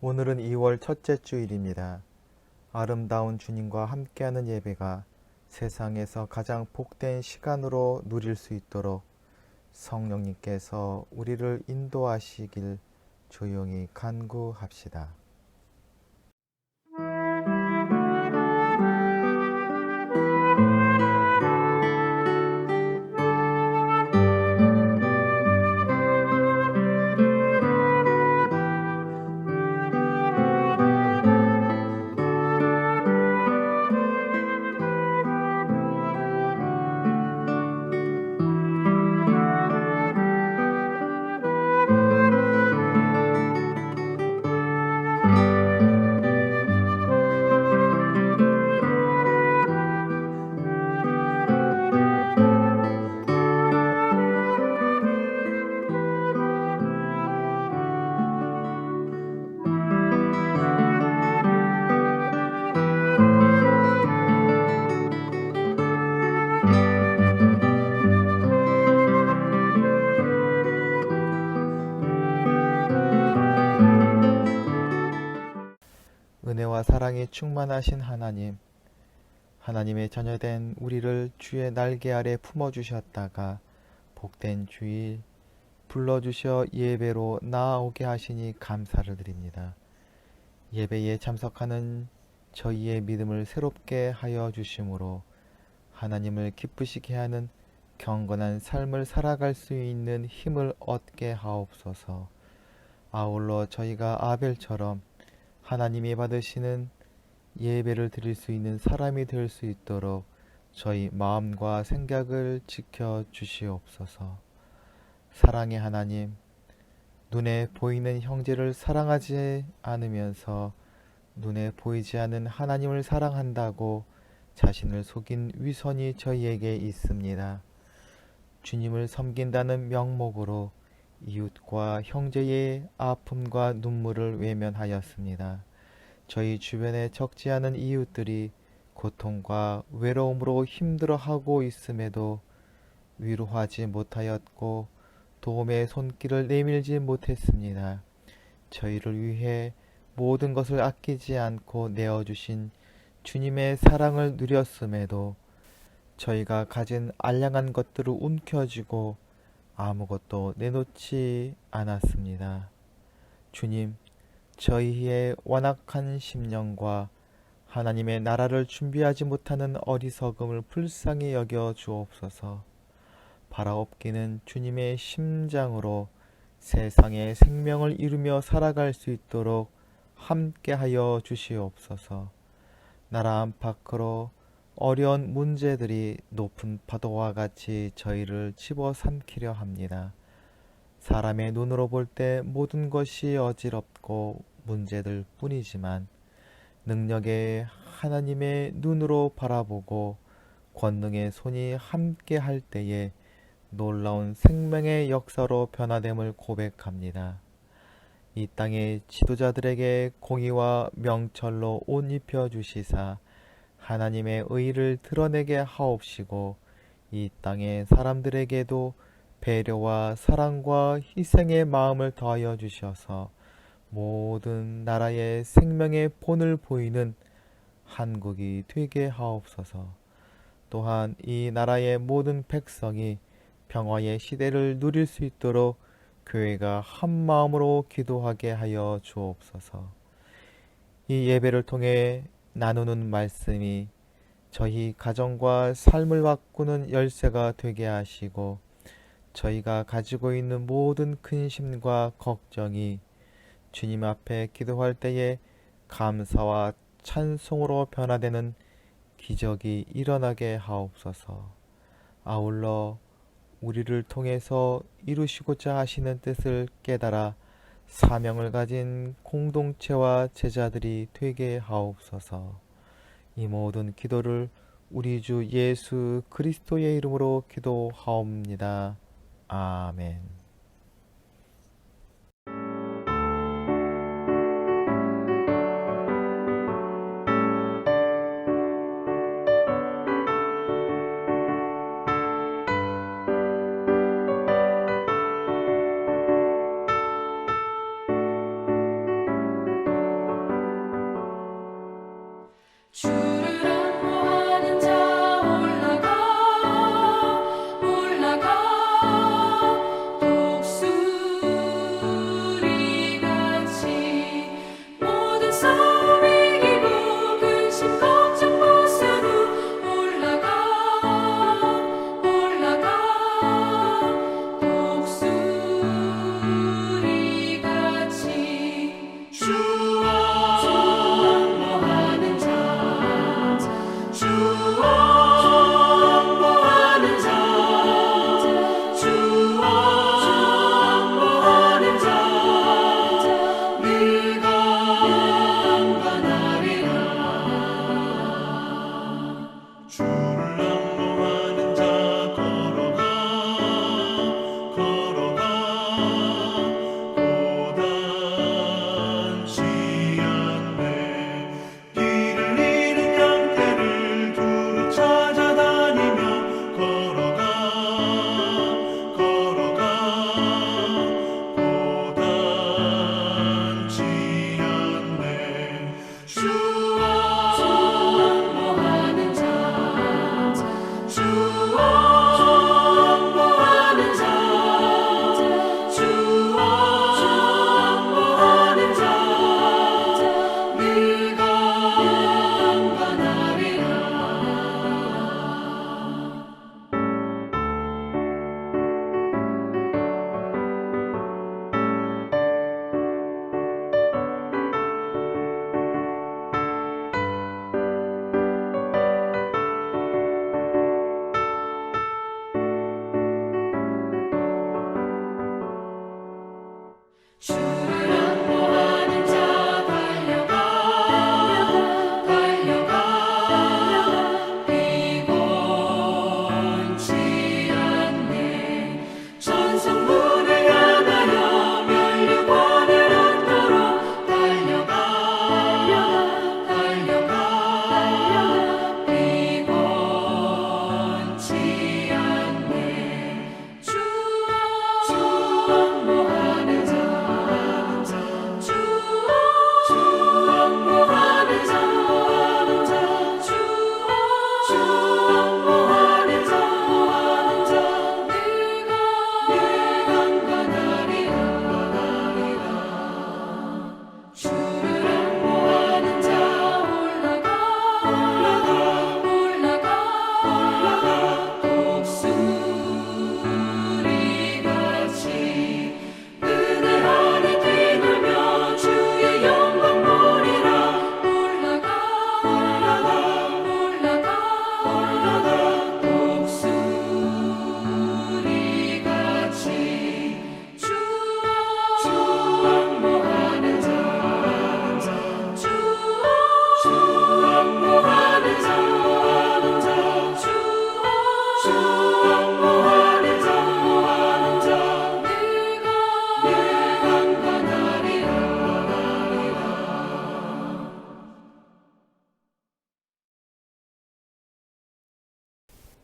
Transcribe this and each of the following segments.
오늘은 2월 첫째 주일입니다. 아름다운 주님과 함께하는 예배가 세상에서 가장 복된 시간으로 누릴 수 있도록 성령님께서 우리를 인도하시길 조용히 간구합시다. 은혜와 사랑이 충만하신 하나님, 하나님의 자녀된 우리를 주의 날개 아래 품어주셨다가 복된 주일 불러주셔 예배로 나아오게 하시니 감사를 드립니다. 예배에 참석하는 저희의 믿음을 새롭게 하여 주심으로 하나님을 기쁘시게 하는 경건한 삶을 살아갈 수 있는 힘을 얻게 하옵소서. 아울러 저희가 아벨처럼 하나님이 받으시는 예배를 드릴 수 있는 사람이 될 수 있도록 저희 마음과 생각을 지켜 주시옵소서. 사랑의 하나님, 눈에 보이는 형제를 사랑하지 않으면서 눈에 보이지 않는 하나님을 사랑한다고 자신을 속인 위선이 저희에게 있습니다. 주님을 섬긴다는 명목으로 이웃과 형제의 아픔과 눈물을 외면하였습니다. 저희 주변에 적지 않은 이웃들이 고통과 외로움으로 힘들어하고 있음에도 위로하지 못하였고 도움의 손길을 내밀지 못했습니다. 저희를 위해 모든 것을 아끼지 않고 내어주신 주님의 사랑을 누렸음에도 저희가 가진 알량한 것들을 움켜쥐고 아무것도 내놓지 않았습니다. 주님, 저희의 완악한 심령과 하나님의 나라를 준비하지 못하는 어리석음을 불쌍히 여겨 주옵소서. 바라옵기는 주님의 심장으로 세상의 생명을 이루며 살아갈 수 있도록 함께하여 주시옵소서. 나라 안팎으로 어려운 문제들이 높은 파도와 같이 저희를 집어삼키려 합니다. 사람의 눈으로 볼 때 모든 것이 어지럽고 문제들 뿐이지만 능력의 하나님의 눈으로 바라보고 권능의 손이 함께 할 때에 놀라운 생명의 역사로 변화됨을 고백합니다. 이 땅의 지도자들에게 공의와 명철로 옷 입혀 주시사 하나님의 의를 드러내게 하옵시고 이 땅의 사람들에게도 배려와 사랑과 희생의 마음을 더하여 주셔서 모든 나라의 생명의 본을 보이는 한국이 되게 하옵소서. 또한 이 나라의 모든 백성이 평화의 시대를 누릴 수 있도록 교회가 한 마음으로 기도하게 하여 주옵소서. 이 예배를 통해 나누는 말씀이 저희 가정과 삶을 바꾸는 열쇠가 되게 하시고 저희가 가지고 있는 모든 근심과 걱정이 주님 앞에 기도할 때에 감사와 찬송으로 변화되는 기적이 일어나게 하옵소서. 아울러 우리를 통해서 이루시고자 하시는 뜻을 깨달아 사명을 가진 공동체와 제자들이 되게 하옵소서. 이 모든 기도를 우리 주 예수 그리스도의 이름으로 기도하옵니다. 아멘.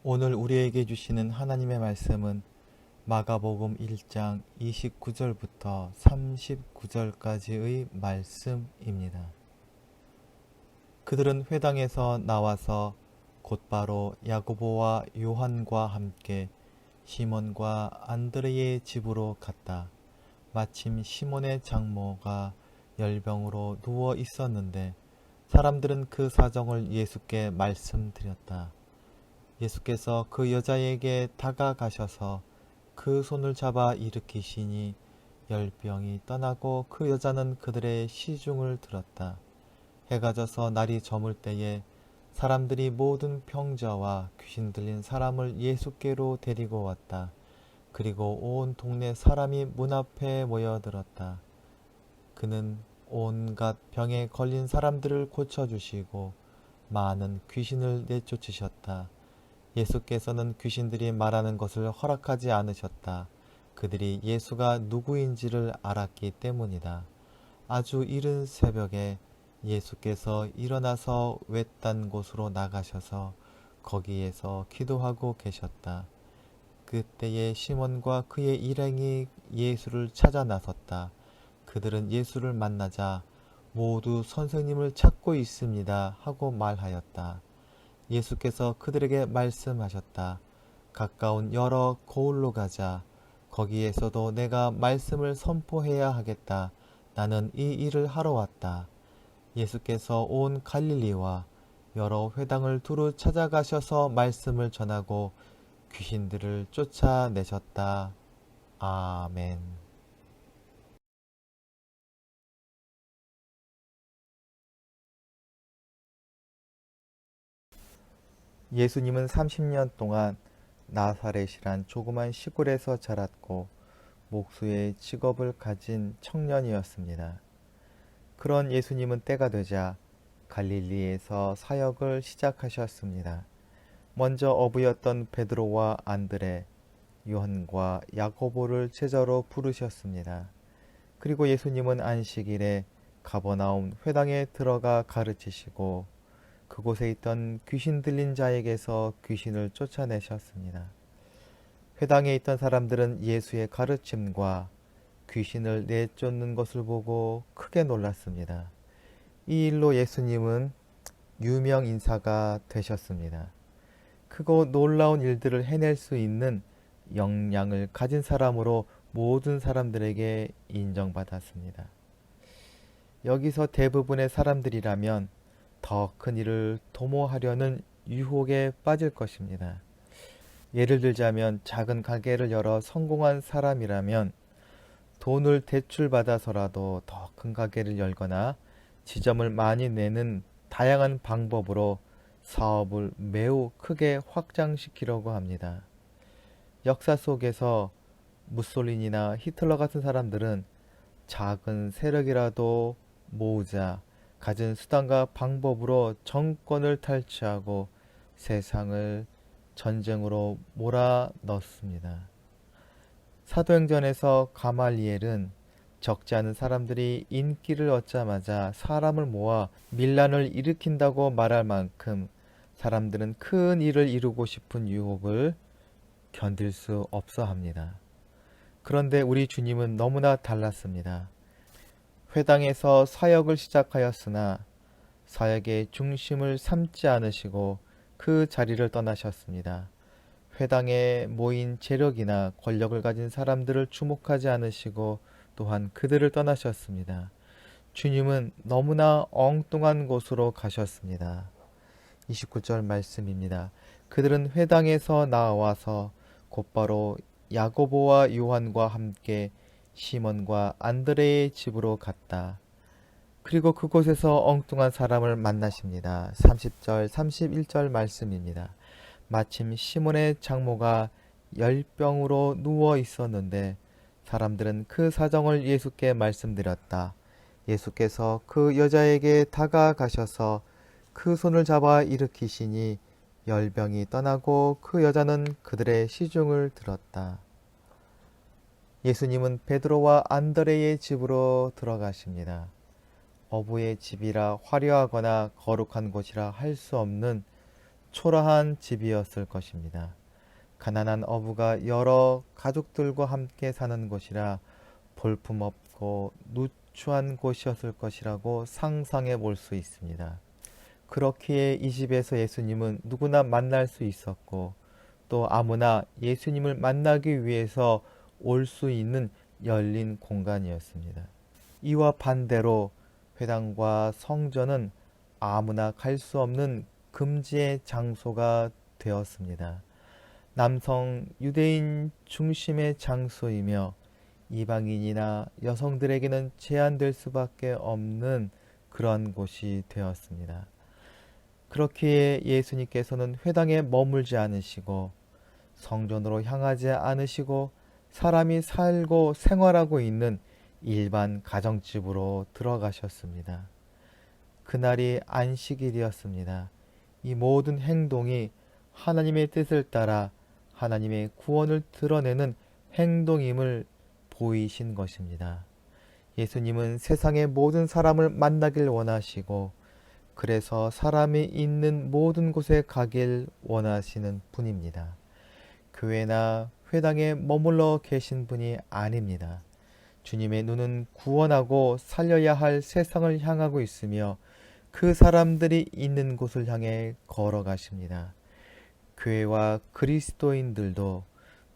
오늘 우리에게 주시는 하나님의 말씀은 마가복음 1장 29절부터 39절까지의 말씀입니다. 그들은 회당에서 나와서 곧바로 야고보와 요한과 함께 시몬과 안드레의 집으로 갔다. 마침 시몬의 장모가 열병으로 누워 있었는데 사람들은 그 사정을 예수께 말씀드렸다. 예수께서 그 여자에게 다가가셔서 그 손을 잡아 일으키시니 열병이 떠나고 그 여자는 그들의 시중을 들었다. 해가 져서 날이 저물 때에 사람들이 모든 병자와 귀신 들린 사람을 예수께로 데리고 왔다. 그리고 온 동네 사람이 문 앞에 모여들었다. 그는 온갖 병에 걸린 사람들을 고쳐주시고 많은 귀신을 내쫓으셨다. 예수께서는 귀신들이 말하는 것을 허락하지 않으셨다. 그들이 예수가 누구인지를 알았기 때문이다. 아주 이른 새벽에 예수께서 일어나서 외딴 곳으로 나가셔서 거기에서 기도하고 계셨다. 그때에 시몬과 그의 일행이 예수를 찾아 나섰다. 그들은 예수를 만나자 모두 선생님을 찾고 있습니다 하고 말하였다. 예수께서 그들에게 말씀하셨다. 가까운 여러 고을로 가자. 거기에서도 내가 말씀을 선포해야 하겠다. 나는 이 일을 하러 왔다. 예수께서 온 갈릴리와 여러 회당을 두루 찾아가셔서 말씀을 전하고 귀신들을 쫓아내셨다. 아멘. 예수님은 30년 동안 나사렛이란 조그만 시골에서 자랐고 목수의 직업을 가진 청년이었습니다. 그런 예수님은 때가 되자 갈릴리에서 사역을 시작하셨습니다. 먼저 어부였던 베드로와 안드레, 요한과 야고보를 제자로 부르셨습니다. 그리고 예수님은 안식일에 가버나움 회당에 들어가 가르치시고 그곳에 있던 귀신 들린 자에게서 귀신을 쫓아내셨습니다. 회당에 있던 사람들은 예수의 가르침과 귀신을 내쫓는 것을 보고 크게 놀랐습니다. 이 일로 예수님은 유명 인사가 되셨습니다. 크고 놀라운 일들을 해낼 수 있는 역량을 가진 사람으로 모든 사람들에게 인정받았습니다. 여기서 대부분의 사람들이라면 더 큰 일을 도모하려는 유혹에 빠질 것입니다. 예를 들자면 작은 가게를 열어 성공한 사람이라면 돈을 대출받아서라도 더 큰 가게를 열거나 지점을 많이 내는 다양한 방법으로 사업을 매우 크게 확장시키려고 합니다. 역사 속에서 무솔리니나 히틀러 같은 사람들은 작은 세력이라도 모으자 가진 수단과 방법으로 정권을 탈취하고 세상을 전쟁으로 몰아넣습니다. 사도행전에서 가말리엘은 적지 않은 사람들이 인기를 얻자마자 사람을 모아 밀란을 일으킨다고 말할 만큼 사람들은 큰 일을 이루고 싶은 유혹을 견딜 수 없어 합니다. 그런데 우리 주님은 너무나 달랐습니다. 회당에서 사역을 시작하였으나 사역의 중심을 삼지 않으시고 그 자리를 떠나셨습니다. 회당에 모인 재력이나 권력을 가진 사람들을 주목하지 않으시고 또한 그들을 떠나셨습니다. 주님은 너무나 엉뚱한 곳으로 가셨습니다. 29절 말씀입니다. 그들은 회당에서 나와서 곧바로 야고보와 요한과 함께 시몬과 안드레의 집으로 갔다. 그리고 그곳에서 엉뚱한 사람을 만나십니다. 30절, 31절 말씀입니다. 마침 시몬의 장모가 열병으로 누워 있었는데 사람들은 그 사정을 예수께 말씀드렸다. 예수께서 그 여자에게 다가가셔서 그 손을 잡아 일으키시니 열병이 떠나고 그 여자는 그들의 시중을 들었다. 예수님은 베드로와 안드레의 집으로 들어가십니다. 어부의 집이라 화려하거나 거룩한 곳이라 할 수 없는 초라한 집이었을 것입니다. 가난한 어부가 여러 가족들과 함께 사는 곳이라 볼품없고 누추한 곳이었을 것이라고 상상해 볼 수 있습니다. 그렇기에 이 집에서 예수님은 누구나 만날 수 있었고 또 아무나 예수님을 만나기 위해서 올 수 있는 열린 공간이었습니다. 이와 반대로 회당과 성전은 아무나 갈 수 없는 금지의 장소가 되었습니다. 남성 유대인 중심의 장소이며 이방인이나 여성들에게는 제한될 수밖에 없는 그런 곳이 되었습니다. 그렇기에 예수님께서는 회당에 머물지 않으시고 성전으로 향하지 않으시고 사람이 살고 생활하고 있는 일반 가정집으로 들어가셨습니다. 그날이 안식일이었습니다. 이 모든 행동이 하나님의 뜻을 따라 하나님의 구원을 드러내는 행동임을 보이신 것입니다. 예수님은 세상의 모든 사람을 만나길 원하시고 그래서 사람이 있는 모든 곳에 가길 원하시는 분입니다. 교회나 회당에 머물러 계신 분이 아닙니다. 주님의 눈은 구원하고 살려야 할 세상을 향하고 있으며 그 사람들이 있는 곳을 향해 걸어가십니다. 교회와 그리스도인들도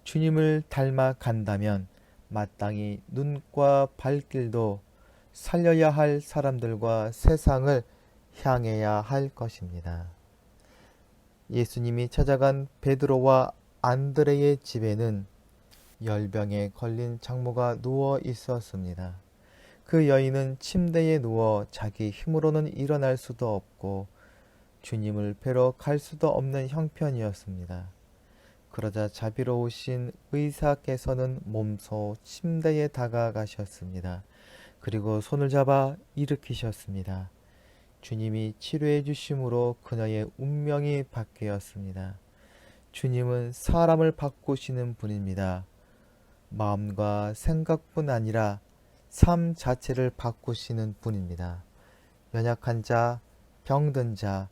주님을 닮아 간다면 마땅히 눈과 발길도 살려야 할 사람들과 세상을 향해야 할 것입니다. 예수님이 찾아간 베드로와 안드레의 집에는 열병에 걸린 장모가 누워 있었습니다. 그 여인은 침대에 누워 자기 힘으로는 일어날 수도 없고 주님을 뵈러 갈 수도 없는 형편이었습니다. 그러자 자비로우신 의사께서는 몸소 침대에 다가가셨습니다. 그리고 손을 잡아 일으키셨습니다. 주님이 치료해 주심으로 그녀의 운명이 바뀌었습니다. 주님은 사람을 바꾸시는 분입니다. 마음과 생각뿐 아니라 삶 자체를 바꾸시는 분입니다. 연약한 자, 병든 자,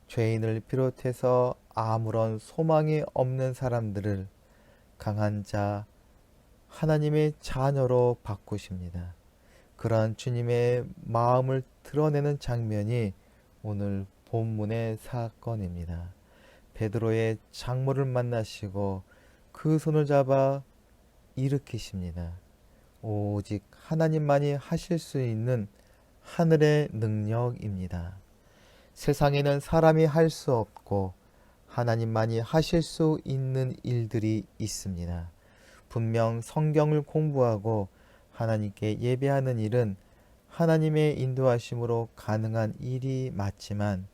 죄인을 비롯해서 아무런 소망이 없는 사람들을 강한 자, 하나님의 자녀로 바꾸십니다. 그러한 주님의 마음을 드러내는 장면이 오늘 본문의 사건입니다. 베드로의 장모를 만나시고 그 손을 잡아 일으키십니다. 오직 하나님만이 하실 수 있는 하늘의 능력입니다. 세상에는 사람이 할 수 없고 하나님만이 하실 수 있는 일들이 있습니다. 분명 성경을 공부하고 하나님께 예배하는 일은 하나님의 인도하심으로 가능한 일이 맞지만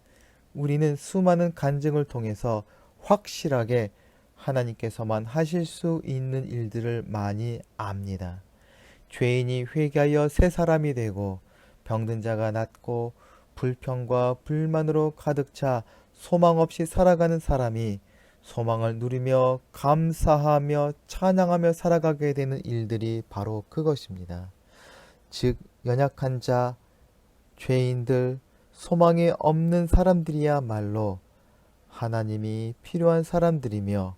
우리는 수많은 간증을 통해서 확실하게 하나님께서만 하실 수 있는 일들을 많이 압니다. 죄인이 회개하여 새 사람이 되고 병든 자가 낫고 불평과 불만으로 가득 차 소망 없이 살아가는 사람이 소망을 누리며 감사하며 찬양하며 살아가게 되는 일들이 바로 그것입니다. 즉 연약한 자, 죄인들, 소망이 없는 사람들이야말로 하나님이 필요한 사람들이며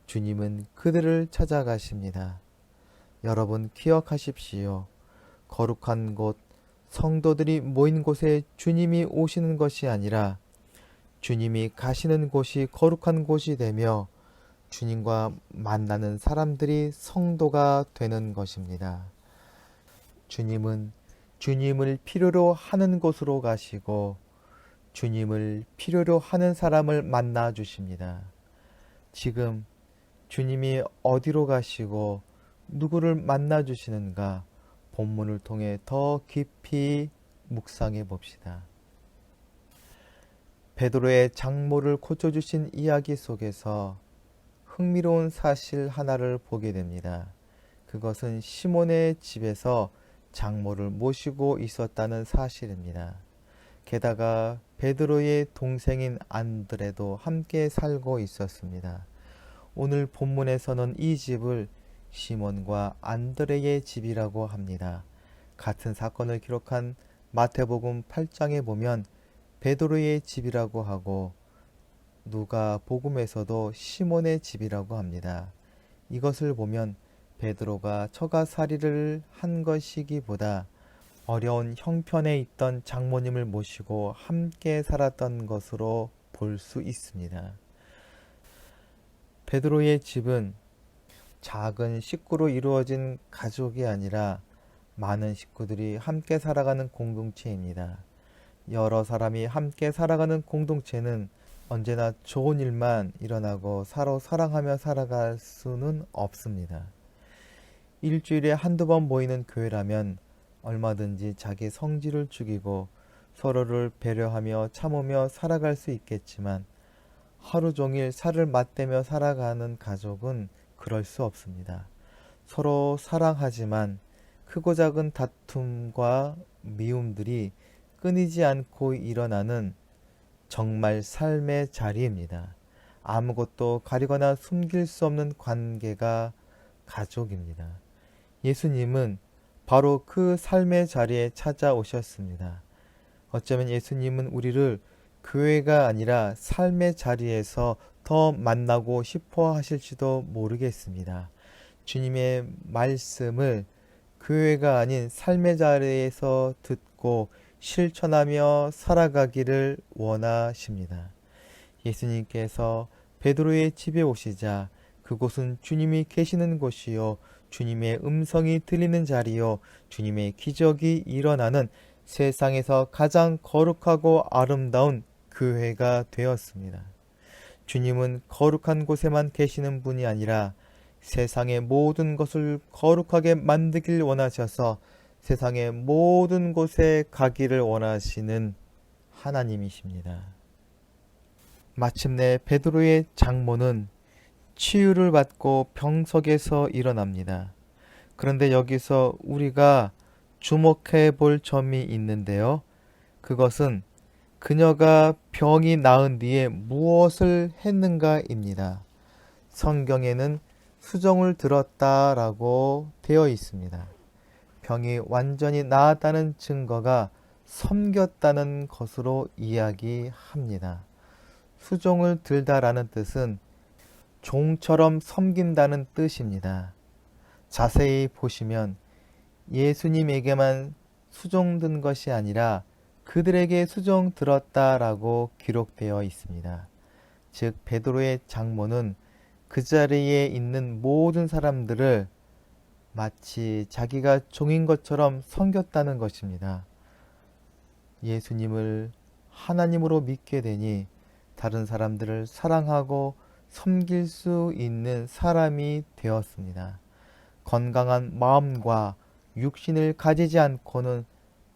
주님은 그들을 찾아가십니다. 여러분 기억하십시오. 거룩한 곳, 성도들이 모인 곳에 주님이 오시는 것이 아니라 주님이 가시는 곳이 거룩한 곳이 되며 주님과 만나는 사람들이 성도가 되는 것입니다. 주님은 주님을 필요로 하는 곳으로 가시고 주님을 필요로 하는 사람을 만나 주십니다. 지금 주님이 어디로 가시고 누구를 만나 주시는가 본문을 통해 더 깊이 묵상해 봅시다. 베드로의 장모를 고쳐주신 이야기 속에서 흥미로운 사실 하나를 보게 됩니다. 그것은 시몬의 집에서 장모를 모시고 있었다는 사실입니다. 게다가 베드로의 동생인 안드레도 함께 살고 있었습니다. 오늘 본문에서는 이 집을 시몬과 안드레의 집이라고 합니다. 같은 사건을 기록한 마태복음 8장에 보면 베드로의 집이라고 하고 누가복음에서도 시몬의 집이라고 합니다. 이것을 보면 베드로가 처가살이를 한 것이기보다 어려운 형편에 있던 장모님을 모시고 함께 살았던 것으로 볼 수 있습니다. 베드로의 집은 작은 식구로 이루어진 가족이 아니라 많은 식구들이 함께 살아가는 공동체입니다. 여러 사람이 함께 살아가는 공동체는 언제나 좋은 일만 일어나고 서로 사랑하며 살아갈 수는 없습니다. 일주일에 한두 번 모이는 교회라면 얼마든지 자기 성질을 죽이고 서로를 배려하며 참으며 살아갈 수 있겠지만 하루 종일 살을 맞대며 살아가는 가족은 그럴 수 없습니다. 서로 사랑하지만 크고 작은 다툼과 미움들이 끊이지 않고 일어나는 정말 삶의 자리입니다. 아무것도 가리거나 숨길 수 없는 관계가 가족입니다. 예수님은 바로 그 삶의 자리에 찾아오셨습니다. 어쩌면 예수님은 우리를 교회가 아니라 삶의 자리에서 더 만나고 싶어 하실지도 모르겠습니다. 주님의 말씀을 교회가 아닌 삶의 자리에서 듣고 실천하며 살아가기를 원하십니다. 예수님께서 베드로의 집에 오시자 그곳은 주님이 계시는 곳이요 주님의 음성이 들리는 자리요 주님의 기적이 일어나는 세상에서 가장 거룩하고 아름다운 교회가 되었습니다. 주님은 거룩한 곳에만 계시는 분이 아니라 세상의 모든 것을 거룩하게 만들길 원하셔서 세상의 모든 곳에 가기를 원하시는 하나님이십니다. 마침내 베드로의 장모는 치유를 받고 병석에서 일어납니다. 그런데 여기서 우리가 주목해 볼 점이 있는데요. 그것은 그녀가 병이 나은 뒤에 무엇을 했는가입니다. 성경에는 수종을 들었다라고 되어 있습니다. 병이 완전히 나았다는 증거가 섬겼다는 것으로 이야기합니다. 수종을 들다라는 뜻은 종처럼 섬긴다는 뜻입니다. 자세히 보시면 예수님에게만 수종든 것이 아니라 그들에게 수종 들었다라고 기록되어 있습니다. 즉 베드로의 장모는 그 자리에 있는 모든 사람들을 마치 자기가 종인 것처럼 섬겼다는 것입니다. 예수님을 하나님으로 믿게 되니 다른 사람들을 사랑하고 섬길 수 있는 사람이 되었습니다. 건강한 마음과 육신을 가지지 않고는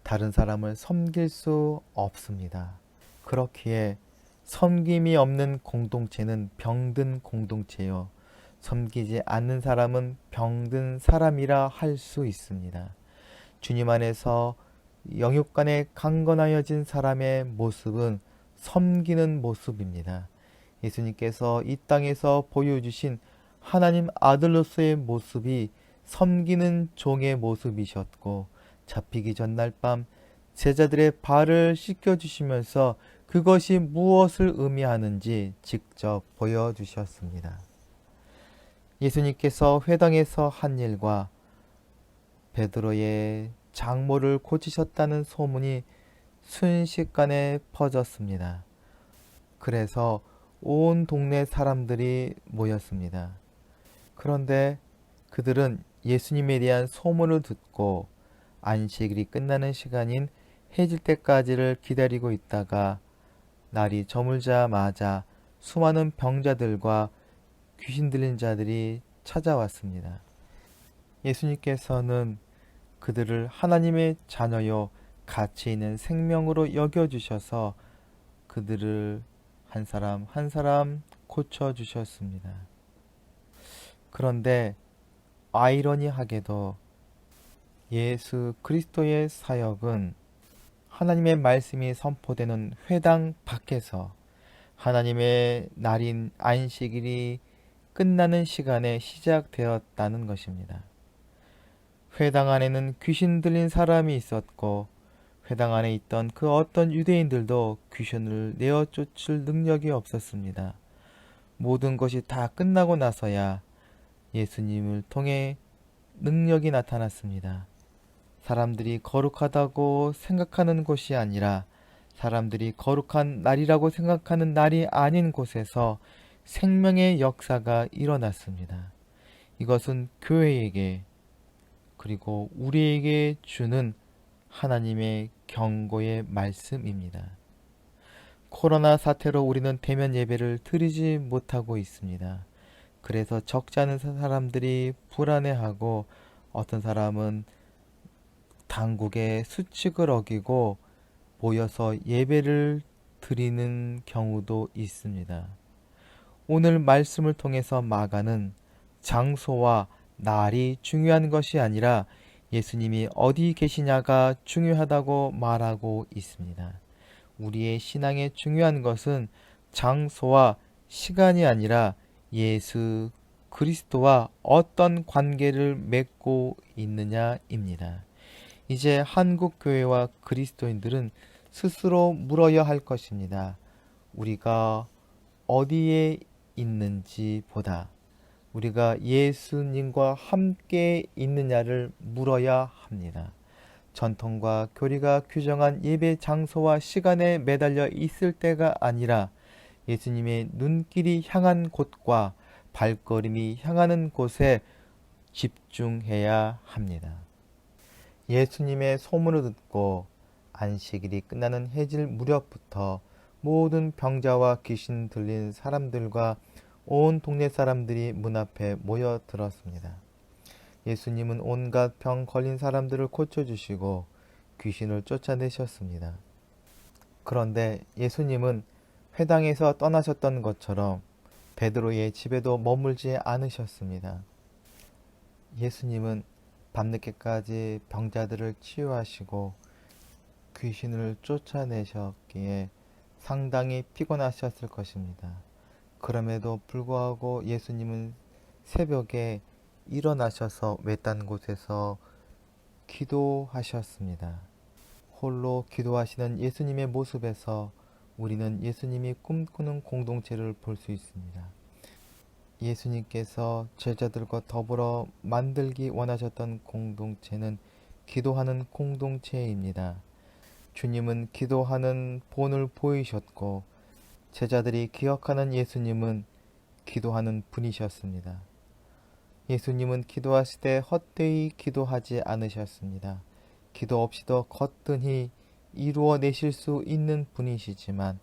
다른 사람을 섬길 수 없습니다. 그렇기에 섬김이 없는 공동체는 병든 공동체요. 섬기지 않는 사람은 병든 사람이라 할 수 있습니다. 주님 안에서 영육간에 강건하여진 사람의 모습은 섬기는 모습입니다. 예수님께서 이 땅에서 보여주신 하나님 아들로서의 모습이 섬기는 종의 모습이셨고 잡히기 전날 밤 제자들의 발을 씻겨주시면서 그것이 무엇을 의미하는지 직접 보여주셨습니다. 예수님께서 회당에서 한 일과 베드로의 장모를 고치셨다는 소문이 순식간에 퍼졌습니다. 그래서 온 동네 사람들이 모였습니다. 그런데 그들은 예수님에 대한 소문을 듣고 안식일이 끝나는 시간인 해질 때까지를 기다리고 있다가 날이 저물자마자 수많은 병자들과 귀신 들린 자들이 찾아왔습니다. 예수님께서는 그들을 하나님의 자녀요 가치 있는 생명으로 여겨주셔서 그들을 한 사람 한 사람 고쳐주셨습니다. 그런데 아이러니하게도 예수 그리스도의 사역은 하나님의 말씀이 선포되는 회당 밖에서 하나님의 날인 안식일이 끝나는 시간에 시작되었다는 것입니다. 회당 안에는 귀신 들린 사람이 있었고 회당 안에 있던 그 어떤 유대인들도 귀신을 내어 쫓을 능력이 없었습니다. 모든 것이 다 끝나고 나서야 예수님을 통해 능력이 나타났습니다. 사람들이 거룩하다고 생각하는 곳이 아니라 사람들이 거룩한 날이라고 생각하는 날이 아닌 곳에서 생명의 역사가 일어났습니다. 이것은 교회에게 그리고 우리에게 주는 하나님의 경고의 말씀입니다. 코로나 사태로 우리는 대면 예배를 드리지 못하고 있습니다. 그래서 적지 않은 사람들이 불안해하고 어떤 사람은 당국의 수칙을 어기고 모여서 예배를 드리는 경우도 있습니다. 오늘 말씀을 통해서 마가는 장소와 날이 중요한 것이 아니라 예수님이 어디 계시냐가 중요하다고 말하고 있습니다. 우리의 신앙에 중요한 것은 장소와 시간이 아니라 예수 그리스도와 어떤 관계를 맺고 있느냐입니다. 이제 한국 교회와 그리스도인들은 스스로 물어야 할 것입니다. 우리가 어디에 있는지 보다 우리가 예수님과 함께 있느냐를 물어야 합니다. 전통과 교리가 규정한 예배 장소와 시간에 매달려 있을 때가 아니라 예수님의 눈길이 향한 곳과 발걸음이 향하는 곳에 집중해야 합니다. 예수님의 소문을 듣고 안식일이 끝나는 해질 무렵부터 모든 병자와 귀신 들린 사람들과 온 동네 사람들이 문 앞에 모여들었습니다. 예수님은 온갖 병 걸린 사람들을 고쳐주시고 귀신을 쫓아내셨습니다. 그런데 예수님은 회당에서 떠나셨던 것처럼 베드로의 집에도 머물지 않으셨습니다. 예수님은 밤늦게까지 병자들을 치유하시고 귀신을 쫓아내셨기에 상당히 피곤하셨을 것입니다. 그럼에도 불구하고 예수님은 새벽에 일어나셔서 외딴 곳에서 기도하셨습니다. 홀로 기도하시는 예수님의 모습에서 우리는 예수님이 꿈꾸는 공동체를 볼 수 있습니다. 예수님께서 제자들과 더불어 만들기 원하셨던 공동체는 기도하는 공동체입니다. 주님은 기도하는 본을 보이셨고 제자들이 기억하는 예수님은 기도하는 분이셨습니다. 예수님은 기도하실 때 헛되이 기도하지 않으셨습니다. 기도 없이도 거뜬히 이루어내실 수 있는 분이시지만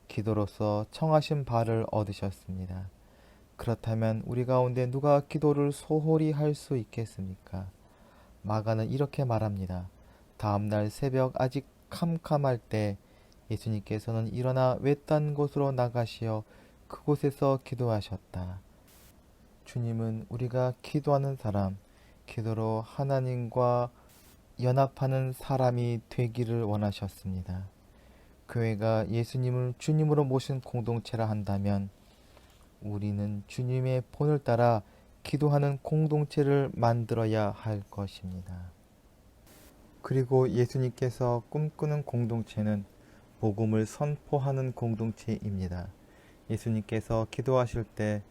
기도로서 청하신 바를 얻으셨습니다. 그렇다면 우리 가운데 누가 기도를 소홀히 할 수 있겠습니까? 마가는 이렇게 말합니다. 다음날 새벽 아직 캄캄할 때 예수님께서는 일어나 외딴 곳으로 나가시어 그곳에서 기도하셨다. 주님은 우리가 기도하는 사람, 기도로 하나님과 연합하는 사람이 되기를 원하셨습니다. 교회가 예수님을 주님으로 모신 공동체라 한다면 우리는 주님의 본을 따라 기도하는 공동체를 만들어야 할 것입니다. 그리고 예수님께서 꿈꾸는 공동체는 복음을 선포하는 공동체입니다. 예수님께서 기도하실 때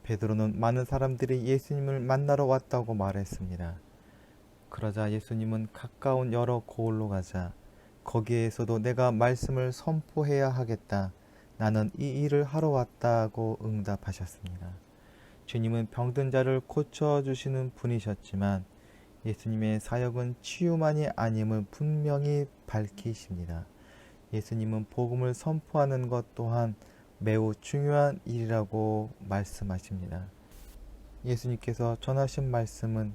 베드로는 많은 사람들이 예수님을 만나러 왔다고 말했습니다. 그러자 예수님은 가까운 여러 고을로 가자 거기에서도 내가 말씀을 선포해야 하겠다. 나는 이 일을 하러 왔다고 응답하셨습니다. 주님은 병든 자를 고쳐주시는 분이셨지만 예수님의 사역은 치유만이 아님을 분명히 밝히십니다. 예수님은 복음을 선포하는 것 또한 매우 중요한 일이라고 말씀하십니다. 예수님께서 전하신 말씀은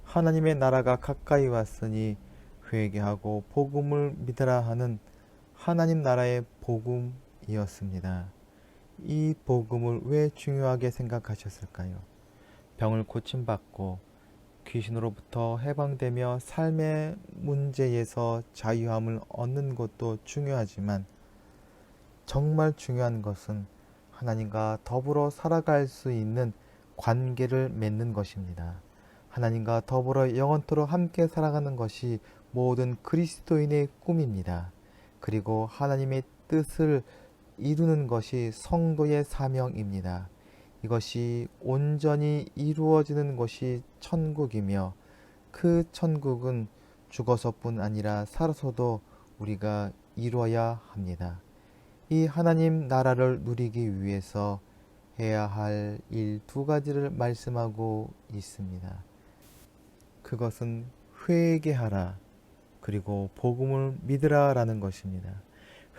하나님의 나라가 가까이 왔으니 회개하고 복음을 믿으라 하는 하나님 나라의 복음이었습니다. 이 복음을 왜 중요하게 생각하셨을까요? 병을 고침받고 귀신으로부터 해방되며 삶의 문제에서 자유함을 얻는 것도 중요하지만 정말 중요한 것은 하나님과 더불어 살아갈 수 있는 관계를 맺는 것입니다. 하나님과 더불어 영원토록 함께 살아가는 것이 모든 그리스도인의 꿈입니다. 그리고 하나님의 뜻을 이루는 것이 성도의 사명입니다. 이것이 온전히 이루어지는 것이 천국이며 그 천국은 죽어서뿐 아니라 살아서도 우리가 이루어야 합니다. 이 하나님 나라를 누리기 위해서 해야 할 일 두 가지를 말씀하고 있습니다. 그것은 회개하라, 그리고 복음을 믿으라 라는 것입니다.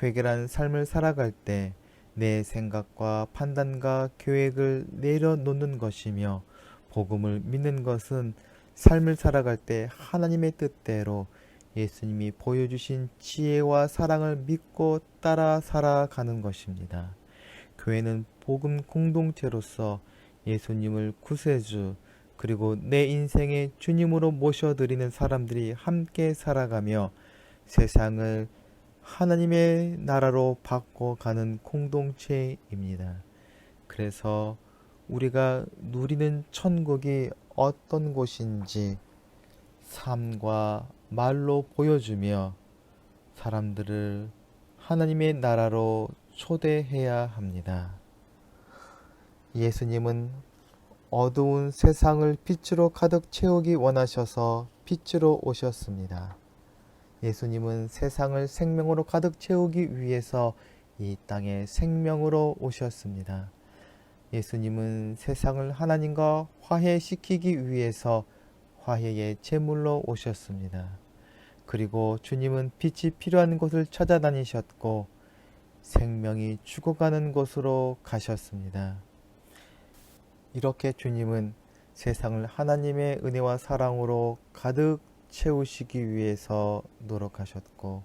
회개란 삶을 살아갈 때 내 생각과 판단과 계획을 내려놓는 것이며, 복음을 믿는 것은 삶을 살아갈 때 하나님의 뜻대로 예수님이 보여주신 지혜와 사랑을 믿고 따라 살아가는 것입니다. 교회는 복음 공동체로서 예수님을 구세주 그리고 내 인생의 주님으로 모셔드리는 사람들이 함께 살아가며 세상을 하나님의 나라로 바꿔가는 공동체입니다. 그래서 우리가 누리는 천국이 어떤 곳인지 삶과 말로 보여주며 사람들을 하나님의 나라로 초대해야 합니다. 예수님은 어두운 세상을 빛으로 가득 채우기 원하셔서 빛으로 오셨습니다. 예수님은 세상을 생명으로 가득 채우기 위해서 이 땅에 생명으로 오셨습니다. 예수님은 세상을 하나님과 화해시키기 위해서 화해의 제물로 오셨습니다. 그리고 주님은 빛이 필요한 곳을 찾아다니셨고 생명이 죽어가는 곳으로 가셨습니다. 이렇게 주님은 세상을 하나님의 은혜와 사랑으로 가득 채우시기 위해서 노력하셨고,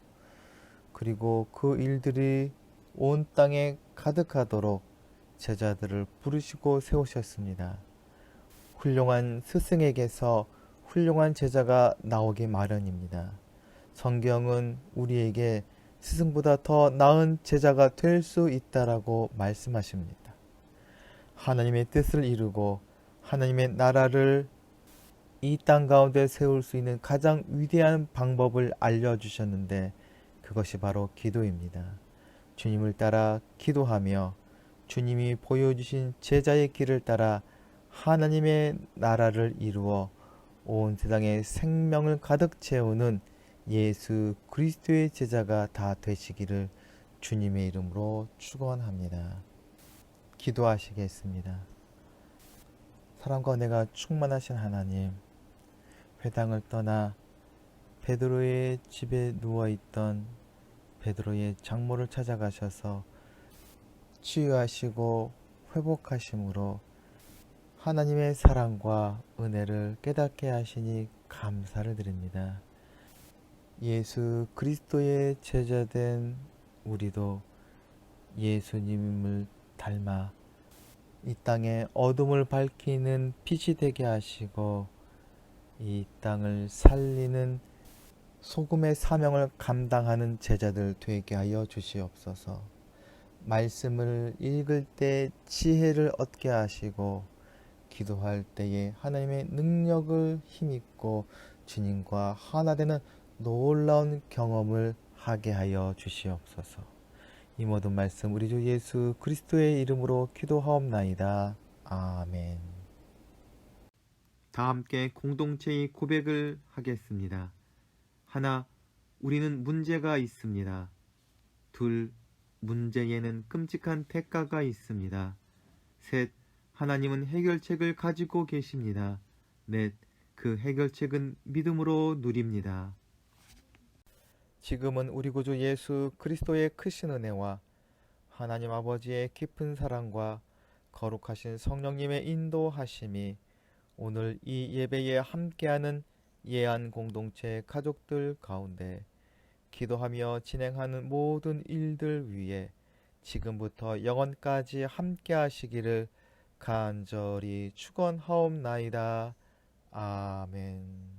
그리고 그 일들이 온 땅에 가득하도록 제자들을 부르시고 세우셨습니다. 훌륭한 스승에게서 훌륭한 제자가 나오기 마련입니다. 성경은 우리에게 스승보다 더 나은 제자가 될 수 있다라고 말씀하십니다. 하나님의 뜻을 이루고 하나님의 나라를 이 땅 가운데 세울 수 있는 가장 위대한 방법을 알려주셨는데, 그것이 바로 기도입니다. 주님을 따라 기도하며 주님이 보여주신 제자의 길을 따라 하나님의 나라를 이루어 온 세상에 생명을 가득 채우는 예수 그리스도의 제자가 다 되시기를 주님의 이름으로 축원합니다. 기도하시겠습니다. 사랑과 은혜가 충만하신 하나님, 회당을 떠나 베드로의 집에 누워있던 베드로의 장모를 찾아가셔서 치유하시고 회복하심으로 하나님의 사랑과 은혜를 깨닫게 하시니 감사를 드립니다. 예수 그리스도의 제자된 우리도 예수님을 닮아 이 땅에 어둠을 밝히는 빛이 되게 하시고 이 땅을 살리는 소금의 사명을 감당하는 제자들 되게 하여 주시옵소서. 말씀을 읽을 때 지혜를 얻게 하시고 기도할 때에 하나님의 능력을 힘입고 주님과 하나 되는 놀라운 경험을 하게 하여 주시옵소서. 이 모든 말씀 우리 주 예수 그리스도의 이름으로 기도하옵나이다. 아멘. 다 함께 공동체의 고백을 하겠습니다. 하나, 우리는 문제가 있습니다. 둘, 문제에는 끔찍한 대가가 있습니다. 셋, 하나님은 해결책을 가지고 계십니다. 넷, 그 해결책은 믿음으로 누립니다. 지금은 우리 구주 예수 그리스도의 크신 은혜와 하나님 아버지의 깊은 사랑과 거룩하신 성령님의 인도하심이 오늘 이 예배에 함께하는 예안 공동체 가족들 가운데 기도하며 진행하는 모든 일들 위에 지금부터 영원까지 함께 하시기를 간절히 축원하옵나이다. 아멘.